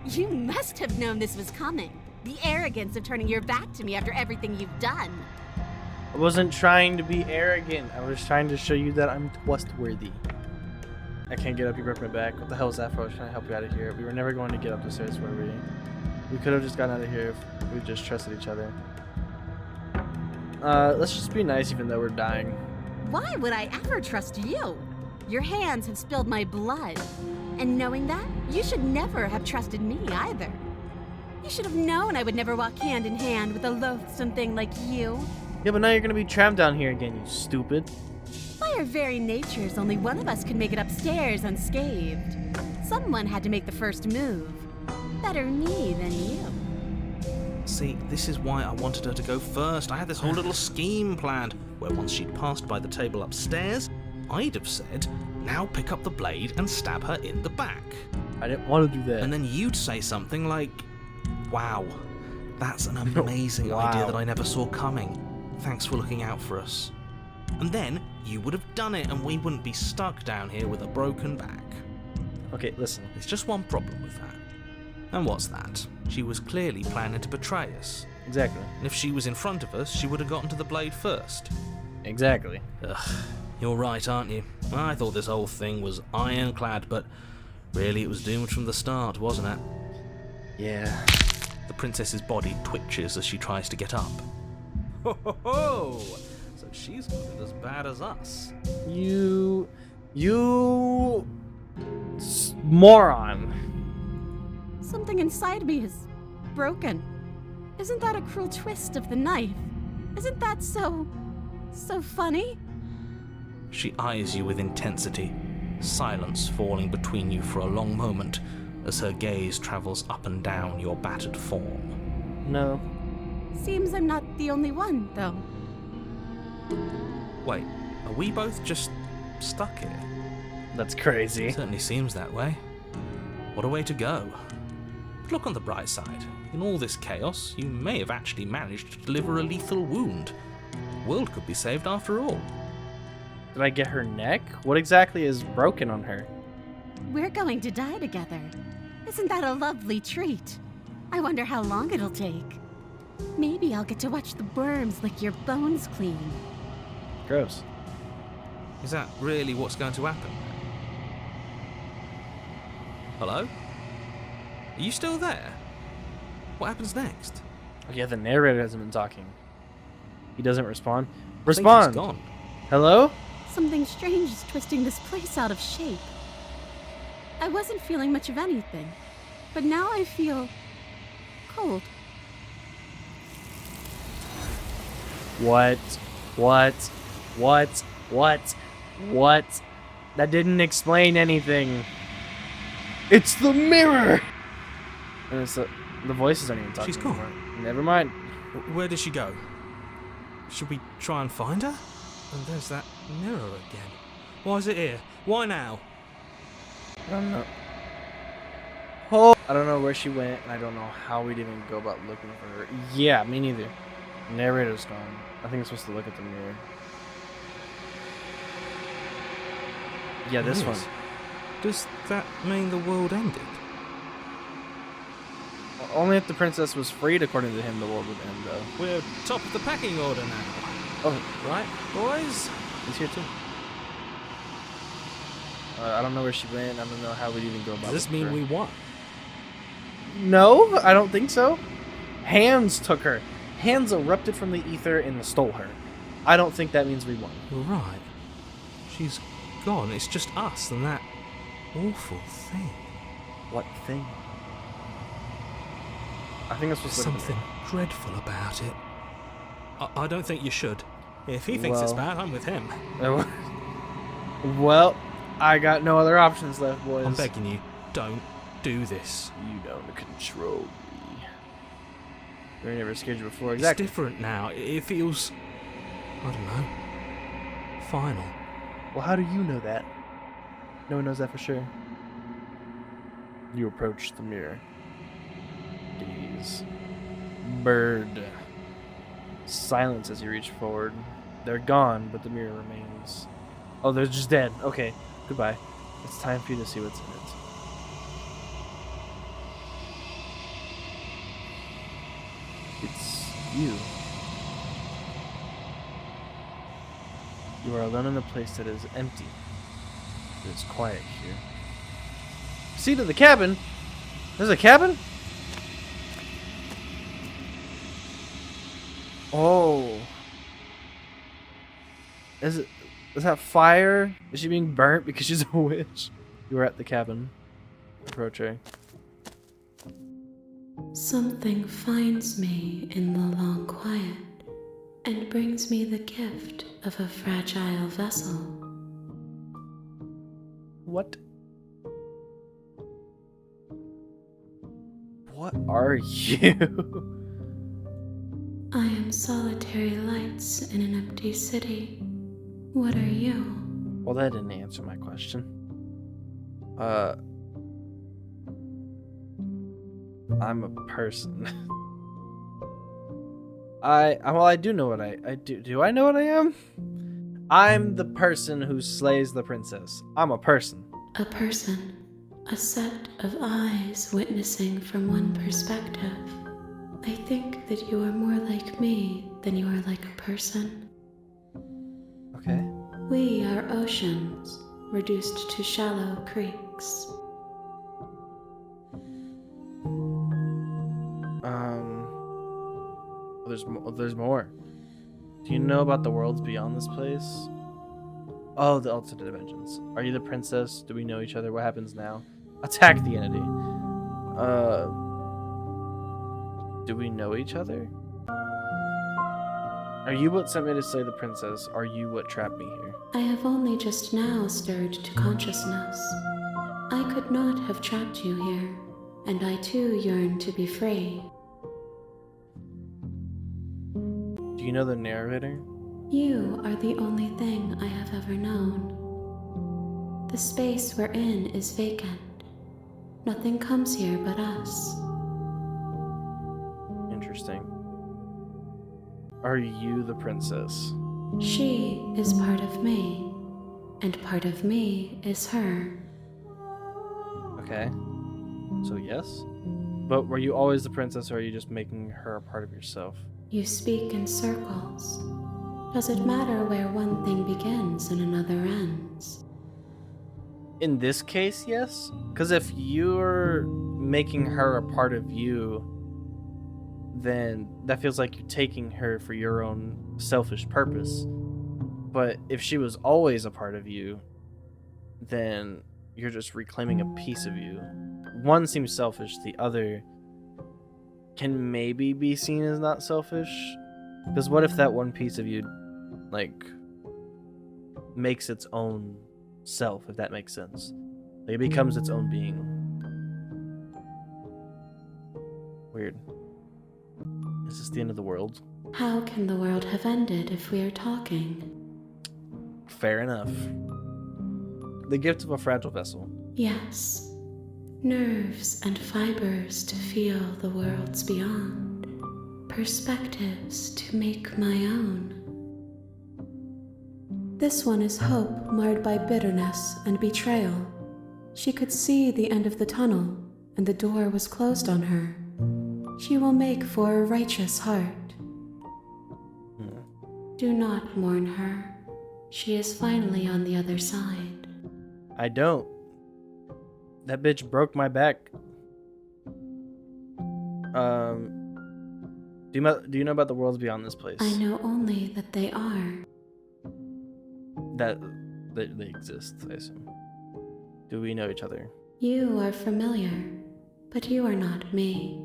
You must have known this was coming. The arrogance of turning your back to me after everything you've done. I wasn't trying to be arrogant. I was trying to show you that I'm trustworthy. I can't get up. You broke my back. What the hell is that for? I was trying to help you out of here. We were never going to get up the stairs, were we? We could have just gotten out of here if we just trusted each other. Let's just be nice even though we're dying. Why would I ever trust you? Your hands have spilled my blood. And knowing that, you should never have trusted me either. You should have known I would never walk hand in hand with a loathsome thing like you. Yeah, but now you're gonna be trapped down here again, you stupid. By our very natures, only one of us could make it upstairs unscathed. Someone had to make the first move. Better me than you. See, this is why I wanted her to go first. I had this whole little scheme planned, where once she'd passed by the table upstairs, I'd have said, now pick up the blade and stab her in the back. I didn't want to do that. And then you'd say something like, wow, that's an amazing Wow. idea that I never saw coming. Thanks for looking out for us. And then you would have done it and we wouldn't be stuck down here with a broken back. Okay, listen. There's just one problem with that. And what's that? She was clearly planning to betray us. Exactly. And if she was in front of us, she would have gotten to the blade first. Exactly. Ugh, you're right, aren't you? I thought this whole thing was ironclad, but really it was doomed from the start, wasn't it? Yeah. The princess's body twitches as she tries to get up. Ho ho ho! So she's got it as bad as us. You moron. Something inside me is broken. Isn't that a cruel twist of the knife? Isn't that so funny? She eyes you with intensity, silence falling between you for a long moment as her gaze travels up and down your battered form. No. Seems I'm not the only one, though. Wait, are we both just stuck here? That's crazy. It certainly seems that way. What a way to go. But look on the bright side. In all this chaos, you may have actually managed to deliver a lethal wound. The world could be saved after all. Did I get her neck? What exactly is broken on her? We're going to die together. Isn't that a lovely treat? I wonder how long it'll take. Maybe I'll get to watch the worms lick your bones clean. Gross. Is that really what's going to happen? Hello? Are you still there? What happens next? Oh, yeah, the narrator hasn't been talking. He doesn't respond. I think Respond. he's gone. Hello? Something strange is twisting this place out of shape. I wasn't feeling much of anything, but now I feel cold. What? That didn't explain anything. It's the mirror! And it's the voice isn't even talking. She's gone. anymore. Never mind. Where did she go? Should we try and find her? And there's that mirror again. Why is it here? Why now? I don't know. Oh, I don't know where she went, and I don't know how we'd even go about looking for her. Yeah, me neither. Narrator's gone. I think I'm supposed to look at the mirror. Yeah, this It one. is. Does that mean the world ended? Only if the princess was freed, according to him, the world would end, though. We're top of the packing order now. Oh, Right, boys? he's here too. I don't know where she went. I don't know how we'd even go about. Does this looking mean for we her. won? No, I don't think so. Hands took her. Hands erupted from the ether and stole her. I don't think that means we won. You're right. She's gone. It's just us and that awful thing. What thing? I think that's what's Something dreadful about it. I don't think you should. If he thinks it's bad, I'm with him. Well, I got no other options left, boys. I'm begging you, don't do this. You don't control me. We never scared you before. It's Exactly. different now. It feels, I don't know, final. Well, how do you know that? No one knows that for sure. You approach the mirror. Gaze. Bird. Silence as you reach forward. They're gone, but the mirror remains. Oh, they're just dead. Okay, goodbye. It's time for you to see what's in it. It's you. You are alone in a place that is empty. It is quiet here. See to the cabin? There's a cabin? Oh. Is that fire? Is she being burnt because she's a witch? You are at the cabin. Approach her. Something finds me in the long quiet and brings me the gift of a fragile vessel. What? What are you? I am solitary lights in an empty city. What are you? Well, that didn't answer my question. I'm a person. I do know what I do. Do I know what I am? I'm the person who slays the princess. I'm a person. A person. A set of eyes witnessing from one perspective. I think that you are more like me than you are like a person. Okay. We are oceans, reduced to shallow creeks. There's more. Do you know about the worlds beyond this place? Oh, the alternate dimensions. Are you the princess? Do we know each other? What happens now? Attack the entity. Do we know each other? Are you what sent me to slay the princess? Are you what trapped me here? I have only just now stirred to consciousness. I could not have trapped you here, and I too yearn to be free. Do you know the narrator? You are the only thing I have ever known. The space we're in is vacant. Nothing comes here but us. Interesting. Are you the princess? She is part of me, and part of me is her. Okay. So yes? But were you always the princess, or are you just making her a part of yourself? You speak in circles. Does it matter where one thing begins and another ends? In this case, yes. Because if you're making her a part of you, then that feels like you're taking her for your own selfish purpose. But if she was always a part of you, then you're just reclaiming a piece of you. One seems selfish, the other can maybe be seen as not selfish. Because what if that one piece of you, like, makes its own self, if that makes sense? Like, it becomes its own being. Weird. Is this the end of the world? How can the world have ended if we are talking? Fair enough. The gift of a fragile vessel. Yes. Nerves and fibers to feel the worlds beyond. Perspectives to make my own. This one is hope marred by bitterness and betrayal. She could see the end of the tunnel, and the door was closed on her. She will make for a righteous heart. Do not mourn her. She is finally on the other side. I don't. That bitch broke my back. Do you know about the worlds beyond this place? I know only that they are. That they exist, I assume. Do we know each other? You are familiar, but you are not me.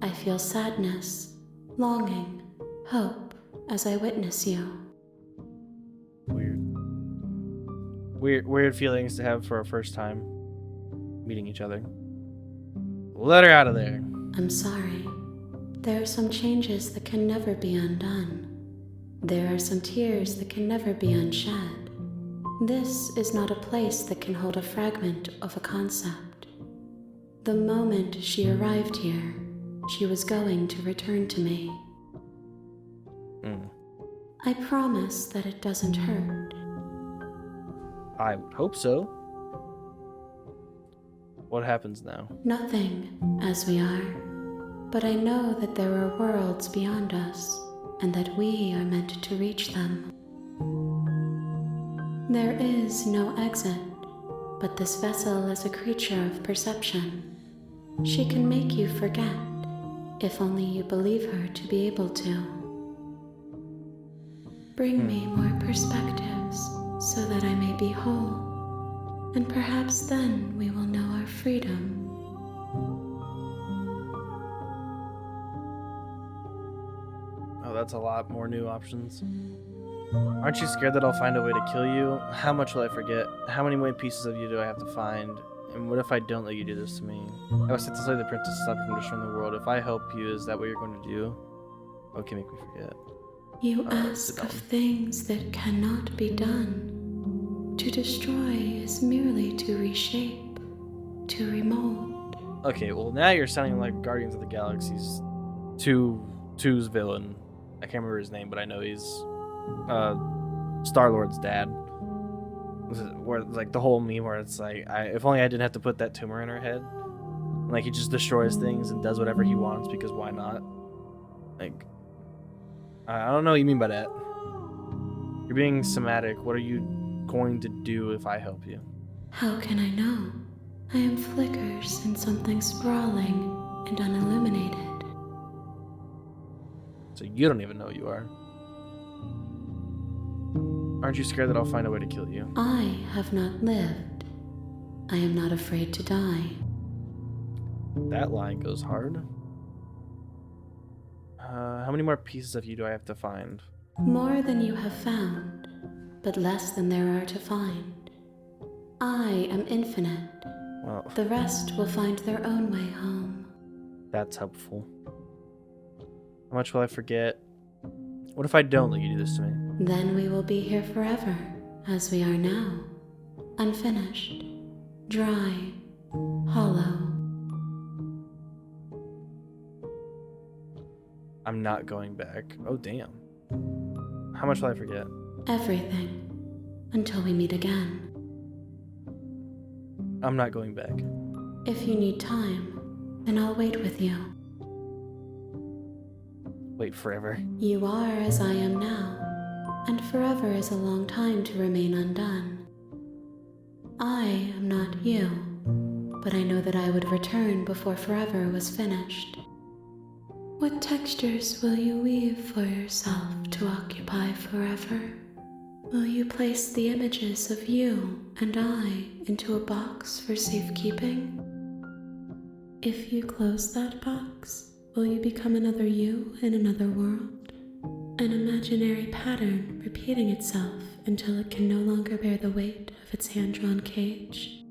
I feel sadness, longing, hope as I witness you. Weird feelings to have for our first time meeting each other. Let her out of there. I'm sorry. There are some changes that can never be undone. There are some tears that can never be unshed. This is not a place that can hold a fragment of a concept. The moment she arrived here, she was going to return to me. I promise that it doesn't hurt. I would hope so. What happens now? Nothing, as we are. But I know that there are worlds beyond us, and that we are meant to reach them. There is no exit, but this vessel is a creature of perception. She can make you forget, if only you believe her to be able to. Bring me more perspectives, so that I may be whole, and perhaps then we will know our freedom. Oh, that's a lot more new options. Aren't you scared that I'll find a way to kill you? How much will I forget? How many more pieces of you do I have to find? And what if I don't let you do this to me? I was set to slay the princess to stop her from destroying the world. If I help you, is that what you're going to do? Okay, make me forget. You ask of things that cannot be done. To destroy is merely to reshape, to remold. Okay, well now you're sounding like Guardians of the Galaxy's 2's villain. I can't remember his name, but I know he's Star-Lord's dad. Where like the whole meme where it's like, if only I didn't have to put that tumor in her head. Like he just destroys things and does whatever he wants because why not? Like, I don't know what you mean by that. You're being somatic. What are you going to do if I help you? How can I know? I am flickers in something sprawling and unilluminated. So you don't even know who you are. Aren't you scared that I'll find a way to kill you? I have not lived. I am not afraid to die. That line goes hard. How many more pieces of you do I have to find? More than you have found, but less than there are to find. I am infinite. Well, The rest will find their own way home. that's helpful. How much will I forget? What if I don't let you do this to me? Then we will be here forever, as we are now. Unfinished, dry, hollow. I'm not going back. Oh, damn. How much will I forget? Everything, until we meet again. I'm not going back. If you need time, then I'll wait with you. Wait forever. You are as I am now, and forever is a long time to remain undone. I am not you, but I know that I would return before forever was finished. What textures will you weave for yourself to occupy forever? Will you place the images of you and I into a box for safekeeping? If you close that box, will you become another you in another world? An imaginary pattern repeating itself until it can no longer bear the weight of its hand-drawn cage?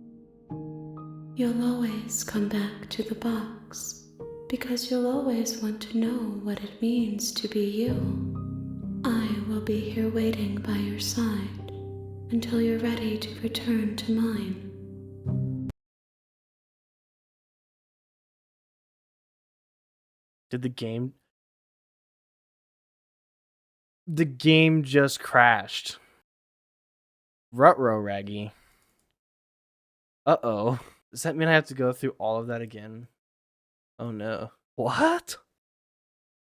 You'll always come back to the box, because you'll always want to know what it means to be you. I will be here waiting by your side until you're ready to return to mine. Did the game... The game just crashed. Ruh-roh, Raggy. Uh-oh. Does that mean I have to go through all of that again? Oh no. What?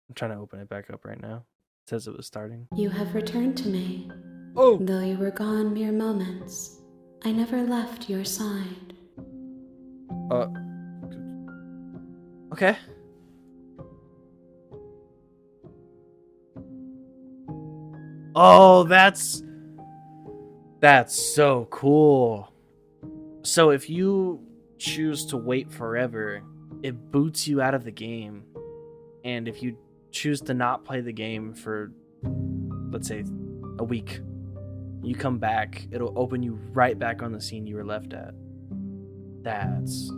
I'm trying to open it back up right now. It says it was starting. You have returned to me. Oh! Though you were gone mere moments, I never left your side. Okay. Oh, that's so cool. So if you choose to wait forever, it boots you out of the game. And if you choose to not play the game for, let's say, a week, you come back, it'll open you right back on the scene you were left at. That's,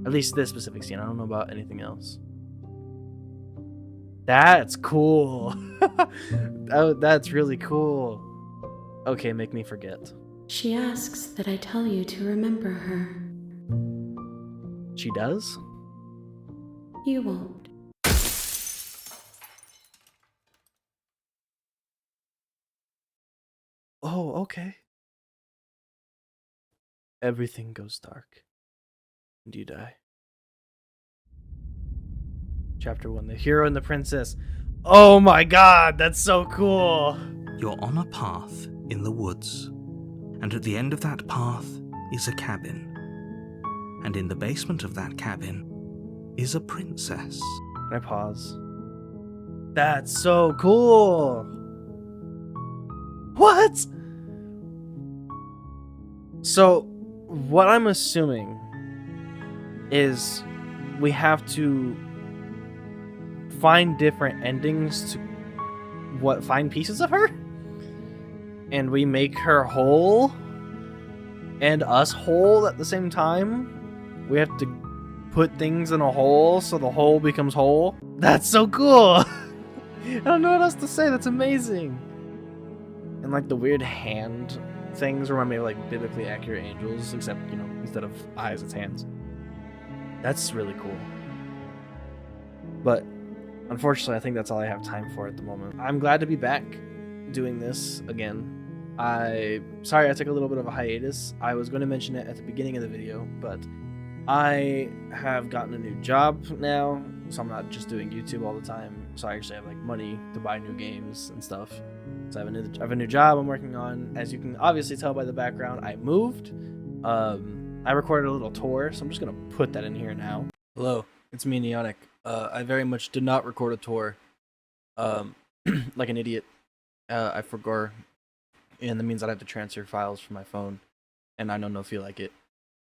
at least this specific scene, I don't know about anything else. That's cool. Oh, that's really cool. Okay, make me forget. She asks that I tell you to remember her. She does? You won't. Oh, okay. Everything goes dark, and you die. Chapter 1, The Hero and the Princess. Oh my god, that's so cool! You're on a path in the woods, and at the end of that path is a cabin. And in the basement of that cabin is a princess. Can I pause? That's so cool! What? So, what I'm assuming is we have to find different endings to find pieces of her? And we make her whole and us whole at the same time? We have to put things in a hole so the hole becomes whole? That's so cool! I don't know what else to say, that's amazing! And like the weird hand things remind me of like biblically accurate angels, except, you know, instead of eyes, it's hands. That's really cool. But unfortunately, I think that's all I have time for at the moment. I'm glad to be back doing this again. Sorry I took a little bit of a hiatus. I was going to mention it at the beginning of the video, but I have gotten a new job now, so I'm not just doing YouTube all the time. So I actually have like money to buy new games and stuff. So I have a new job I'm working on. As you can obviously tell by the background, I moved. I recorded a little tour, so I'm just gonna put that in here now. Hello, it's me, Neonic. I very much did not record a tour, like an idiot. I forgot, and that means I have to transfer files from my phone, and I don't feel like it.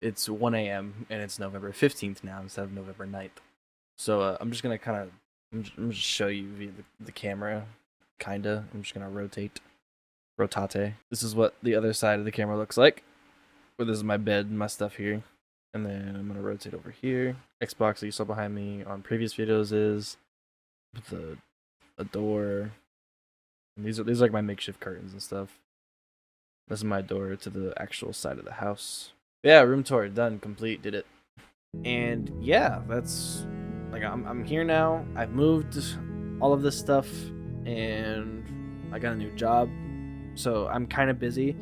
It's 1 a.m. and it's November 15th now instead of November 9th. So I'm just gonna I'm just show you via the camera, kinda. I'm just gonna rotate. This is what the other side of the camera looks like. Where this is my bed and my stuff here. And then I'm gonna rotate over here. Xbox that you saw behind me on previous videos is with a door. And these are like my makeshift curtains and stuff. This is my door to the actual side of the house. Yeah, room tour done, complete, did it. And yeah, that's like I'm here now. I've moved all of this stuff and I got a new job. So I'm kind of busy.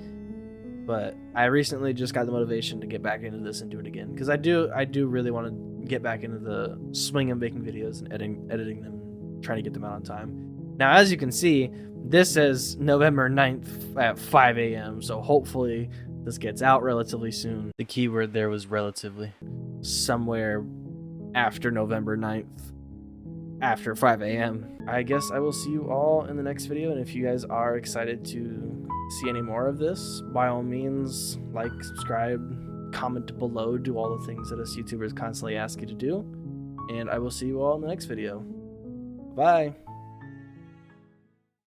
But I recently just got the motivation to get back into this and do it again, because I do really want to get back into the swing of making videos and editing them, trying to get them out on time. Now, as you can see, this says November 9th at 5 a.m. So hopefully this gets out relatively soon. The keyword there was relatively. Somewhere after November 9th, after 5 a.m. I guess I will see you all in the next video, and if you guys are excited to see any more of this, by all means, like, subscribe, comment below, do all the things that us YouTubers constantly ask you to do, and I will see you all in the next video. Bye!